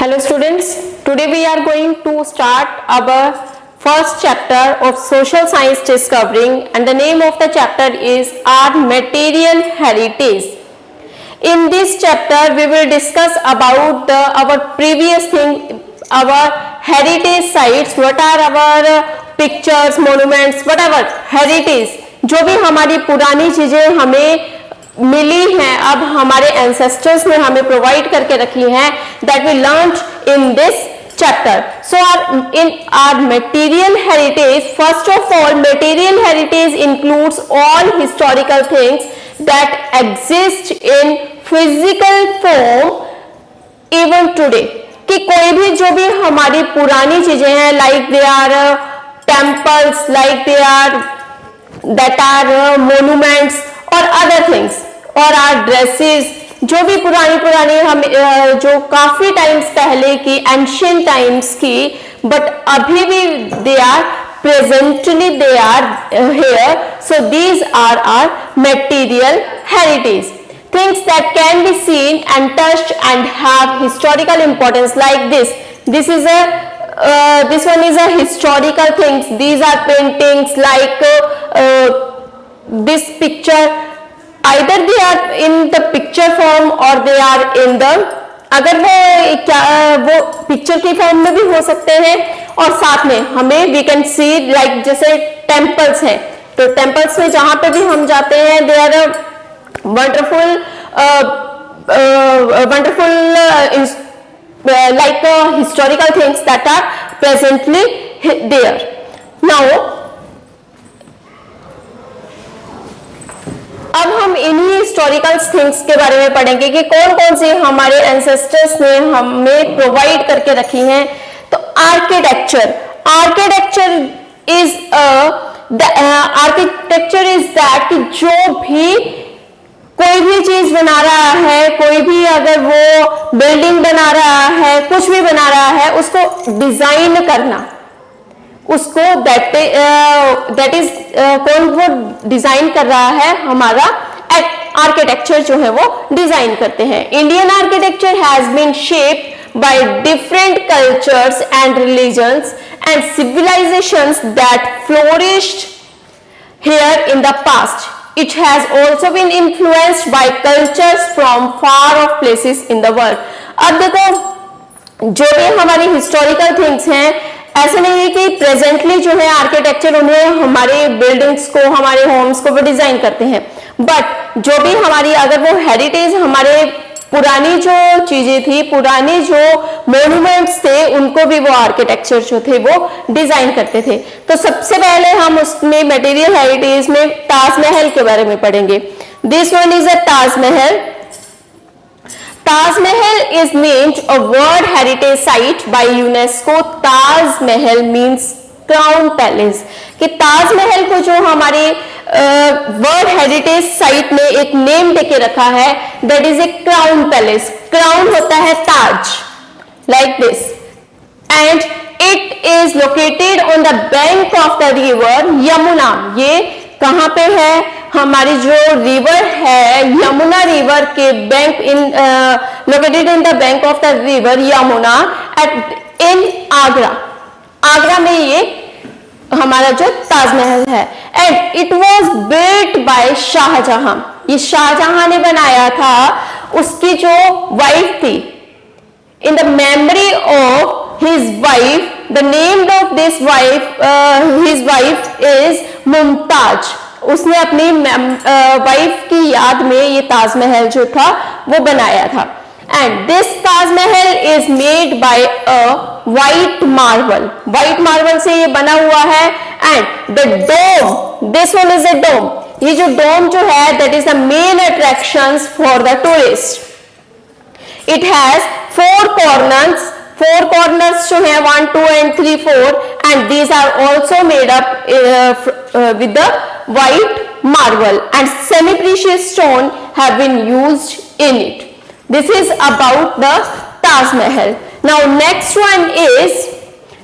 Hello students, today we are going to start our first chapter of social science discovering, and the name of the chapter is our material heritage. In this chapter we will discuss about our previous thing, our heritage sites, what are our pictures, monuments, whatever heritage, जो भी हमारी पुरानी चीजें हमें मिली हैं, अब हमारे ancestors ने हमें प्रोवाइड करके रखी हैं, that we learned in this chapter. So in our material heritage, first of all, material heritage includes all historical things that exist in physical form even today. कि कोई भी जो भी हमारी पुरानी चीजें हैं, like they are temples, like they are that are monuments or other things, और our dresses, जो भी पुरानी हम जो काफी टाइम्स पहले की एंशियंट टाइम्स की, बट अभी भी they are presently they are here. So these are our material heritage, things that can be seen and touched and have historical importance, like this is a this one is a historical things. These are paintings like this picture, either they are in the picture form or they are in the, अगर वो picture की form में भी हो सकते हैं, और साथ में हमें वी कैन सी लाइक जैसे टेम्पल्स हैं, तो टेम्पल्स में जहां पे भी हम जाते हैं they are wonderful like historical things that are presently there. Now अब हम इन्हीं हिस्टोरिकल थिंग्स के बारे में पढ़ेंगे कि कौन कौन सी हमारे एंसेस्टर्स ने हमें प्रोवाइड करके रखी हैं. तो आर्किटेक्चर इज दैट, जो भी कोई भी चीज बना रहा है, कोई भी अगर वो बिल्डिंग बना रहा है, कुछ भी बना रहा है, उसको डिजाइन करना, उसको दैट इज कौन वो डिजाइन कर रहा है, हमारा आर्किटेक्चर जो है वो डिजाइन करते हैं. Indian architecture has been shaped by different cultures and religions and civilisations that flourished here in the past. It has also been influenced by cultures from far off places in the world. अब देखो, जो भी हमारी historical things हैं, ऐसे नहीं है कि प्रेजेंटली जो है आर्किटेक्चर उन्हें हमारे बिल्डिंग्स को, हमारे होम्स को वो डिजाइन करते हैं, बट जो भी हमारी अगर वो हेरिटेज, हमारे पुरानी जो चीजें थी, पुरानी जो मॉन्यूमेंट्स थे, उनको भी वो आर्किटेक्चर जो थे वो डिजाइन करते थे. तो सबसे पहले हम उसमें मटेरियल हेरिटेज में ताजमहल के बारे में पढ़ेंगे. This one is a Taj Mahal. Mahal is named a World Heritage Site by UNESCO. Taj Mahal means Crown Palace. कि ताजमहल को जो हमारे वर्ल्ड हेरिटेज साइट ने एक नेम देके रखा है, that is a crown palace. Crown होता है ताज, like this, and it is located on the bank of the river Yamuna. ये कहां पे है? हमारी जो रिवर है यमुना रिवर के bank in located in the bank of the river Yamuna at in Agra. Agra में ये हमारा जो ताजमहल है, and it was built by Shah Jahan. ये शाहजहां ने बनाया था, उसकी जो वाइफ थी, in the memory of his wife. The name of this wife, his wife is Mumtaz. उसने अपनी वाइफ की याद में ये ताजमहल जो था वो बनाया था. And this Taj Mahal is made by a white marble. White marble से ये बना हुआ है. And the dome, this one is a dome. ये जो डोम जो है, that is the main attractions for the tourist. It has 4 corners. 4 corners जो है 1, 2 and 3, 4, and these are also made up with the white marble, and semi-precious stone have been used in it. This is about the Taj Mahal. Now next one is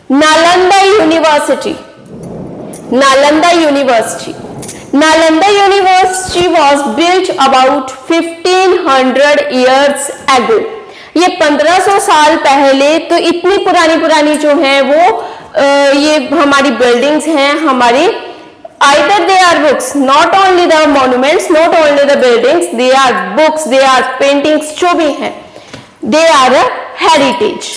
Nalanda University. Nalanda University. Nalanda University was built about 1500 years ago. ये 1500 साल पहले, तो इतनी पुरानी पुरानी जो है वो ये हमारी बिल्डिंग्स हैं हमारी, either they are books, not only the monuments, not only the buildings, they are books, they are paintings, जो भी हैं, they are a heritage.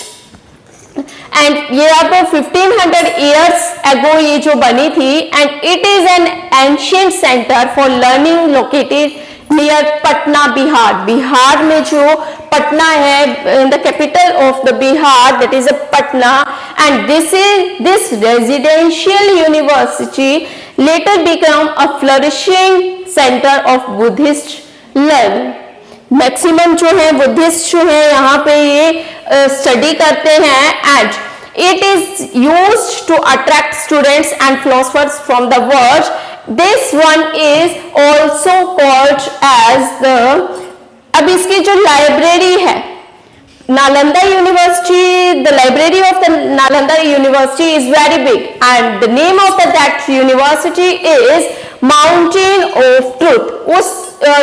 And ये अब 1500 years ago ये जो बनी थी, and it is an ancient center for learning located near Patna, Bihar. Bihar में जो पटना है, the capital of the Bihar, that is a Patna, and this residential university later became a flourishing center of Buddhist learning. Maximum जो है Buddhist जो है यहाँ पे ये स्टडी करते हैं, and it is used to attract students and philosophers from the world. This one is also called as the, अब इसकी जो लाइब्रेरी है Nalanda University, the library of the Nalanda University is very big, and the name of that university is Mountain of Truth. उस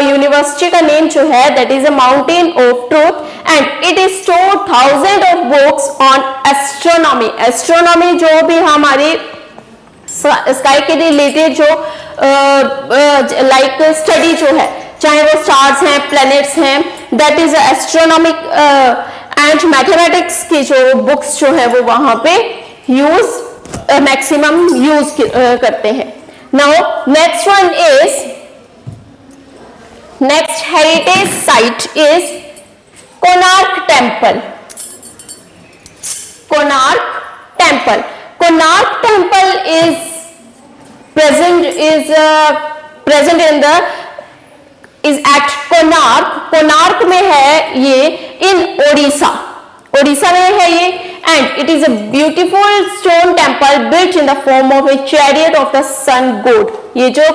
university का name जो है that is a Mountain of Truth, and it is stored thousands of books on astronomy. Astronomy जो भी हमारी sky के related जो like study जो है, चाहे वो स्टार्स हैं, प्लैनेट्स हैं, that is astronomic and mathematics की जो बुक्स जो है वो वहां पे यूज मैक्सिमम यूज करते हैं. Now next one is, next heritage site is Konark temple. Konark temple, Konark temple is present in the is at Konark. Konark में है ये, इन ओडिशा, ओडिशा में है ये, and it is a beautiful stone temple built in the form of a chariot of the sun god. ये जो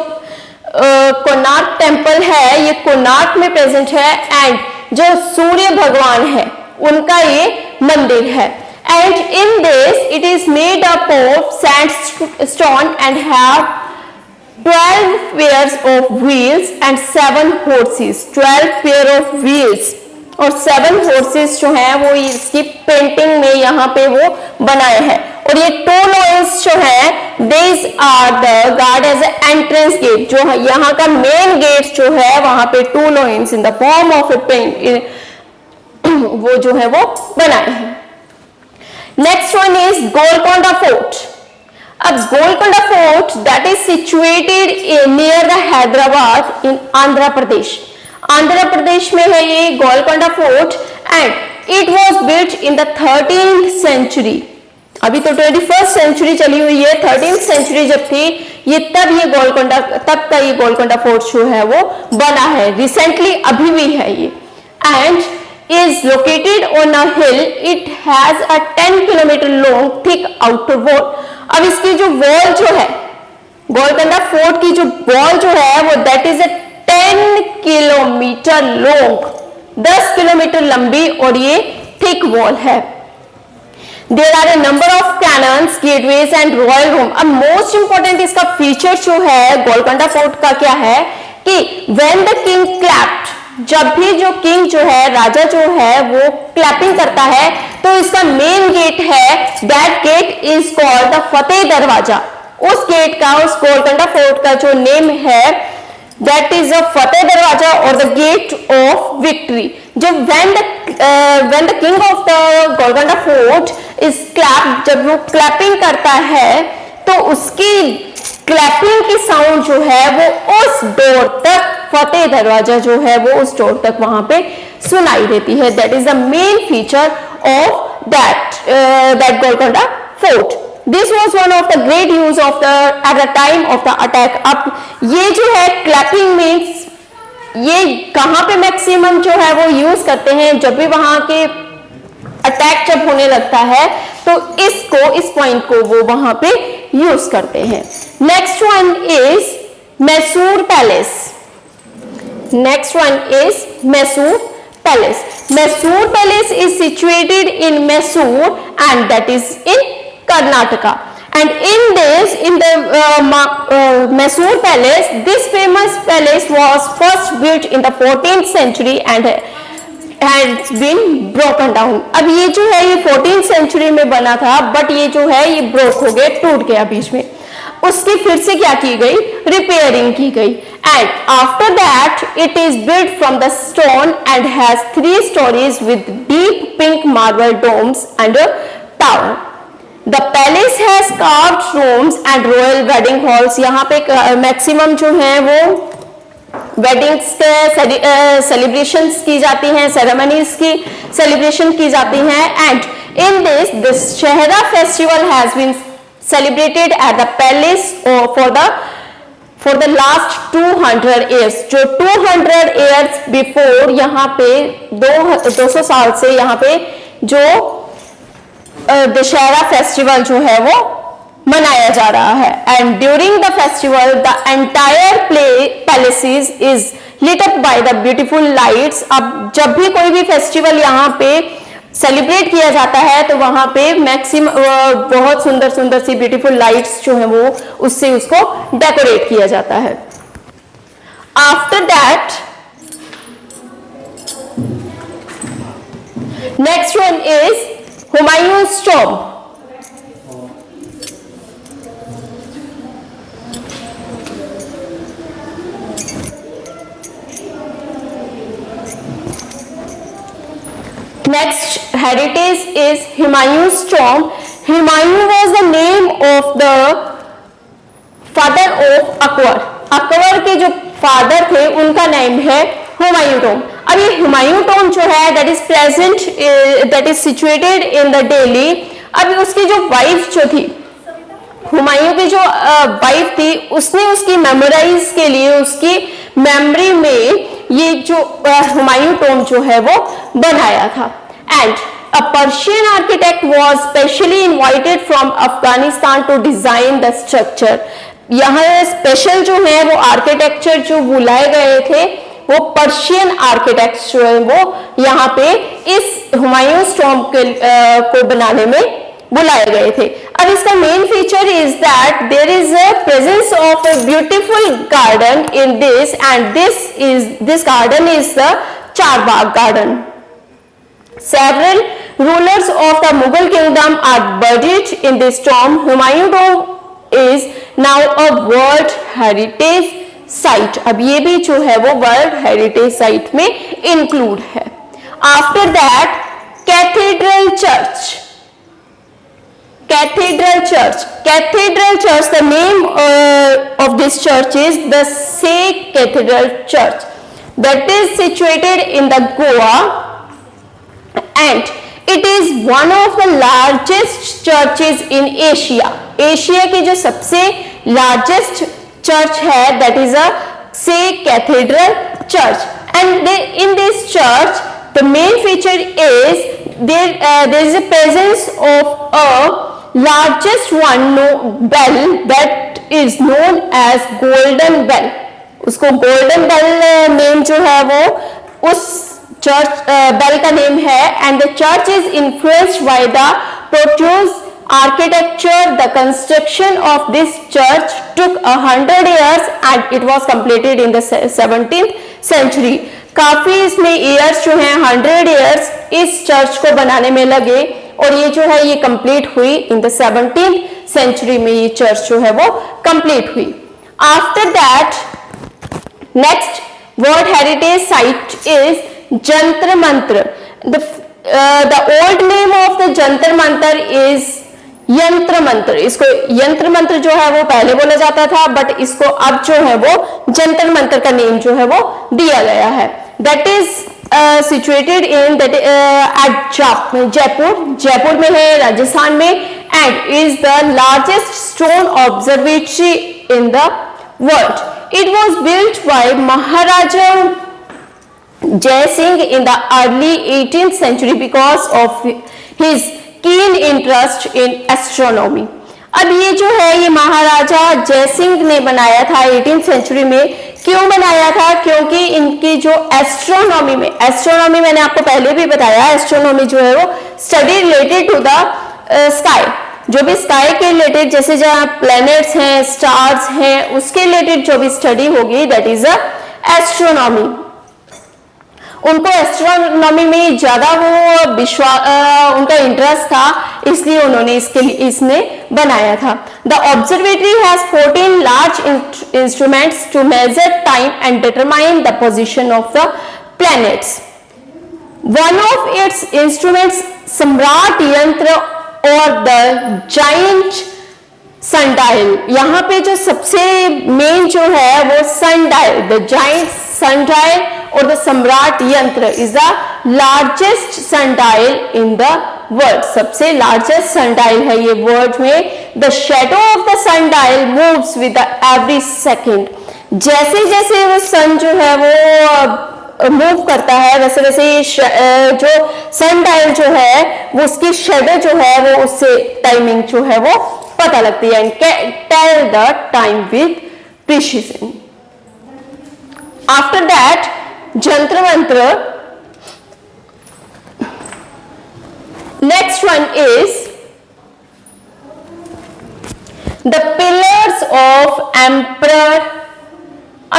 Konark temple है ये कोणार्क में प्रेजेंट है, एंड जो सूर्य भगवान है उनका ये मंदिर है. And in this it is made up of sandstone and have 12 pairs of wheels and 7 horses. 12 pair of wheels और 7 horses जो हैं वो इसकी पेंटिंग में यहाँ पे वो बनाए हैं. और ये 2 lions जो है, these are the guard as an entrance gate. जो यहाँ का मेन गेट जो है वहां पे 2 lions in the form of a paint वो जो है वो बनाए हैं. Next one is Golconda Fort. अब Golconda Fort that is situated near the Hyderabad in Andhra Pradesh. Andhra Pradesh में है ये Golconda fort, and it was built in the 13th century. अभी तो 21st century चली हुई है, 13th century जब थी ये, तब ये गोलकोंडा, तब का ये गोलकोंडा फोर्ट जो है वो बना है. रिसेंटली अभी भी है ये, and is located on a hill. It has a 10 kilometer long thick outer wall. अब इसकी जो वॉल जो है, गोलकोंडा फोर्ट की जो वॉल जो है वो that is a 10 kilometre long, 10 kilometre लंबी और ये थिक वॉल है. There are a number of cannons, gateways and royal room. अब मोस्ट इंपॉर्टेंट इसका फीचर जो है गोलकोंडा फोर्ट का क्या है कि when the king clapped, जब भी जो किंग जो है, राजा जो है वो क्लैपिंग करता है, तो इसका मेन गेट है, that gate is called the Fateh Darwaza. उस गेट का, उस गोलकोंडा फोर्ट का जो नेम है दैट इज अ फतेह दरवाजा और द गेट ऑफ विक्ट्री. जब when the king of the Golconda fort is clap, जब वो क्लैपिंग करता है तो उसकी क्लैपिंग की साउंड जो है वो उस डोर तक, फतेह दरवाजा जो है वो उस डोर तक वहां पे सुनाई देती है. That is the main feature of that Golconda fort. This was one of the great use of the at the time of the attack. अब ये जो है क्लैपिंग मीन्स ये कहाँ पे मैक्सिमम जो है वो यूज करते हैं, जब भी वहां के अटैक जब होने लगता है तो इसको, इस पॉइंट को वो वहां पे यूज करते हैं. Next one is Mysore palace. Next one is Mysore palace. Mysore palace is situated in Mysore and that is in Karnataka. And in this, in the Mysore Palace, this famous palace was first built in the 14th century and has been broken down. अब ये जो है ये 14th century में बना था, but ये जो है ये ब्रोक हो गया, टूट गया बीच में। उसकी फिर से क्या की गई, रिपेयरिंग की गई। And after that it is built from the stone and has 3 storeys with deep pink marble domes and a tower. The palace has carved rooms and royal wedding halls. यहाँ पे मैक्सिमम जो है वो weddings के celebrations की जाती हैं, ceremonies की सेलिब्रेशन की जाती हैं। And in this Dussehra festival has been celebrated at the palace for the last 200 years। जो 200 years before यहाँ पे 200 साल से यहाँ पे जो दशहरा फेस्टिवल जो है वो मनाया जा रहा है। And during the festival the entire palaces is lit up by the beautiful lights। अब जब भी कोई भी फेस्टिवल यहाँ पे सेलिब्रेट किया जाता है तो वहां पे मैक्सिमम बहुत सुंदर सुंदर सी ब्यूटीफुल लाइट्स जो है वो उससे उसको डेकोरेट किया जाता है। After that next one is Humayun's tomb. Next heritage is Humayun's tomb. Humayun was the name of the father of Akbar। Akbar के जो फादर थे उनका नेम है हुमायूं टॉम्ब। अब ये हुमायूं टॉम्ब जो है that is present, that is situated in the Delhi. अब उसकी जो वाइफ जो थी, हुमायूं की जो वाइफ थी, उसने उसकी मेमोराइज के लिए उसकी मेमोरी में ये जो हुमायूं टॉम्ब जो है वो बनाया था। And a Persian architect was specially invited from Afghanistan to design the structure. यहाँ स्पेशल जो है वो आर्किटेक्चर जो बुलाए गए थे वो पर्शियन आर्किटेक्ट्स जो है वो यहाँ पे इस हुमायूं टॉम्ब को बनाने में बुलाए गए थे। अब इसका main feature is that there is a presence of a beautiful garden in this, and this garden is the Charbagh garden. Several rulers of the Mughal kingdom are buried in this tomb. Humayun tomb is now a World Heritage Site। अब ये भी जो है वो World Heritage Site में include है। After that, Cathedral Church। Cathedral Church, the name of this church is the Sikh Cathedral Church that is situated in the Goa, and it is one of the largest churches in Asia। Asia की जो सबसे largest church है that is a Sikh Cathedral Church। And in this church the main feature is there is a presence of a largest one bell that is known as golden bell। उसको golden bell name जो है वो उस church bell का name है। And the church is influenced by the Portuguese architecture. The construction of this church took 100 years and it was completed in the 17th century। काफी इसमें years जो हैं 100 years इस चर्च को बनाने में लगे, और ये जो है ये कंप्लीट हुई इन द 17th century में। ये चर्च जो है वो कंप्लीट हुई। After that next world heritage site is Jantar मंत्र। the old name of the Jantar मंत्र is यंत्र मंत्र। इसको यंत्र मंत्र जो है वो पहले बोला जाता था, बट इसको अब जो है वो जंतर मंत्र का नेम जो है वो दिया गया है। That is situated in at Jaipur में है, राजस्थान में। And is the largest stone observatory in the world. It was built by Maharaja Jai Singh in the early 18th century because of his keen interest in astronomy। अब ये जो है ये महाराजा जय सिंह ने बनाया था 18th सेंचुरी में। क्यों बनाया था? क्योंकि इनकी जो एस्ट्रोनॉमी मैंने आपको पहले भी बताया, एस्ट्रोनॉमी जो है वो study related to the sky. जो भी स्काई के रिलेटेड जैसे जहाँ प्लैनेट्स हैं, स्टार्स हैं, उसके रिलेटेड जो भी स्टडी होगी दैट इज अ एस्ट्रोनॉमी। उनको एस्ट्रोनॉमी में ज्यादा वो विश्वास उनका इंटरेस्ट था, इसलिए उन्होंने इसके लिए इसमें बनाया था। The observatory has 14 large instruments to measure time and determine the position of the planets. One of its instruments Samrat Yantra और द जाइंट सनडायल। यहाँ पे जो सबसे मेन जो है वो सनडायल, द जाइंट सनडायल और द सम्राट यंत्र is the largest sundial in the world. सबसे लार्जेस्ट सनडायल है ये वर्ल्ड में। The shadow of the sundial moves with every second. जैसे जैसे वो सन जो है वो मूव करता है वैसे वैसे ये जो सनडायल जो है वो उसकी शेडो जो है वो उससे टाइमिंग जो है वो पता लगती है and tell the time with precision. After that Jantar Mantar. Next one is the pillars of emperor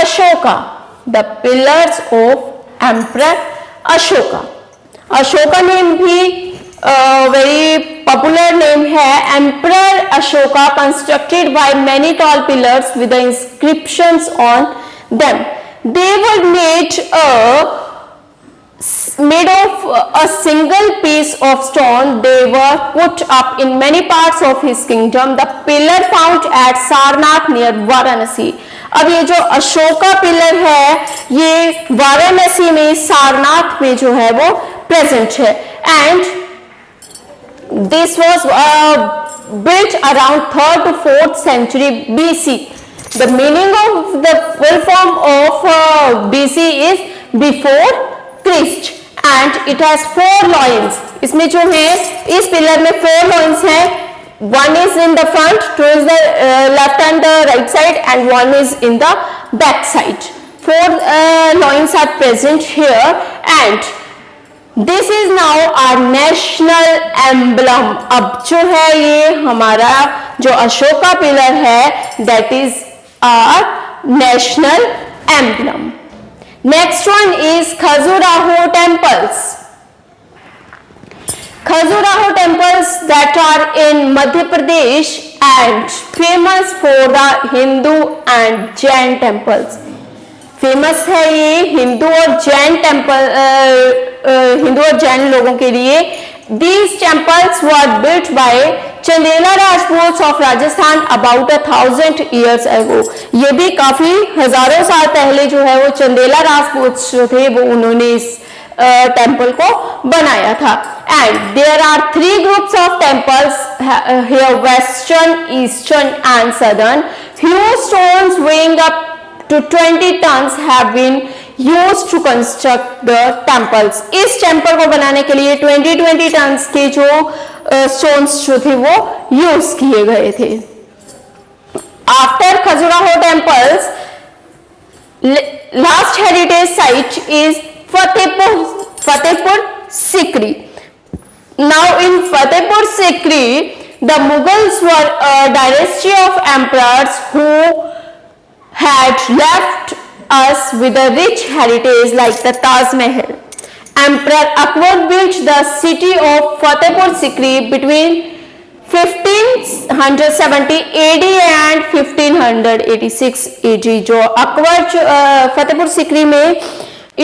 Ashoka. The pillars of emperor Ashoka. Ashoka name भी वेरी पॉपुलर नेम है। Emperor Ashoka constructed by many tall pillars with the inscriptions on them. They were made of a single piece of stone. They were put up in many parts of his kingdom. The pillar found at Sarnath near Varanasi. अब ये जो Ashoka pillar है ये वाराणसी में सारनाथ में जो है वो प्रेजेंट है and this was built around 3rd to 4th century BC. The meaning of the full form of BC is before Christ and it has 4 loins. इसमें जो है इस पिलर में 4 loins है। One is in the front, 2 is the left and the right side and 1 is in the back side. 4 loins are present here and this is now our national emblem. अब जो है ये हमारा जो Ashoka pillar है that is our national emblem. Next one is Khajuraho temples. Khajuraho temples that are in Madhya Pradesh and famous for the Hindu and Jain temples. Famous है ये हिंदू और जैन टेम्पल, हिंदू और जैन लोगों के लिए। These temples were built by Chandela Rajput of Rajasthan about 1000 years ago। ये भी काफी हजारों साल पहले जो है वो चंदेला राजपूत जो थे वो उन्होंने इस टेम्पल को बनाया था। And there are 3 groups of temples here, western, eastern and southern. Few stones weighing up to 20 tons have been used to construct the temples. इस टेम्पल को बनाने के लिए 20 टन्स के जो स्टोन्स जो थे वो यूज किए गए थे। After Khajuraho temples last heritage site is Fatehpur Sikri. Now in Fatehpur Sikri the Mughals were a dynasty of emperors who had left us with a rich heritage like the Taj Mahal. Emperor Akbar built the city of Fatehpur Sikri between 1570 AD and 1586 AD. जो अकबर फतेहपुर सिकरी में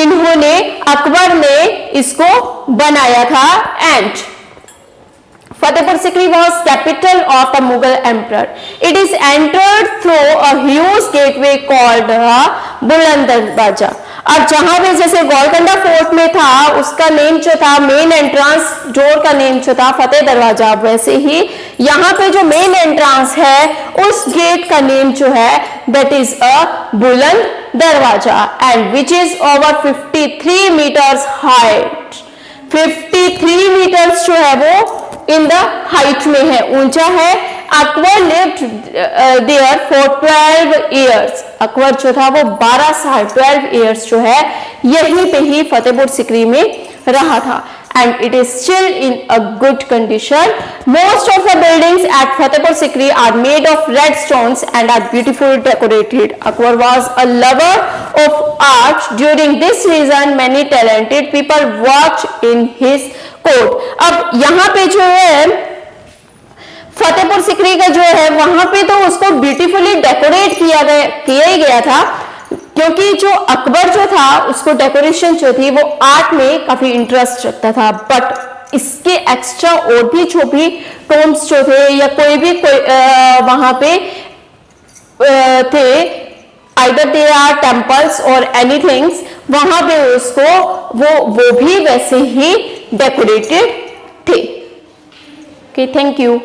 इन्होंने अकबर ने इसको बनाया था and Fatehpur Sikri was capital of the Mughal emperor. It is entered through a huge gateway called बुलंद दरवाजा। अब जहां पे जैसे गोलकोंडा फोर्ट में था उसका नेम जो था मेन एंट्रांस डोर का नेम जो था फतेह दरवाजा, वैसे ही यहाँ पे जो मेन एंट्रांस है उस गेट का नेम जो है दैट इज अ बुलंद दरवाजा and which is over 53 meters height. 53 meters जो है वो इन द हाइट में है, ऊंचा है। Akbar lived there for 12 years। Akbar जो था वो 12 साल 12 years जो है यहीं पे ही फतेहपुर सिकरी में रहा था। and it is still in a good condition. Most of the buildings at Fatehpur Sikri are made of red stones and are beautifully decorated. Akbar was a lover of art. During this season, many talented people worked in his court. अब यहाँ पे जो है फतेहपुर सिकरी का जो है वहां पे तो उसको ब्यूटीफुली डेकोरेट किया ही गया था, क्योंकि जो अकबर जो था उसको डेकोरेशन जो थी वो आर्ट में काफी इंटरेस्ट रखता था। बट इसके एक्स्ट्रा और भी जो भी टोम्स जो थे या कोई वहां पे थे, आइदर दे आर टेम्पल्स और एनीथिंग्स, वहां पे उसको वो भी वैसे ही डेकोरेटेड थे। Okay, thank you.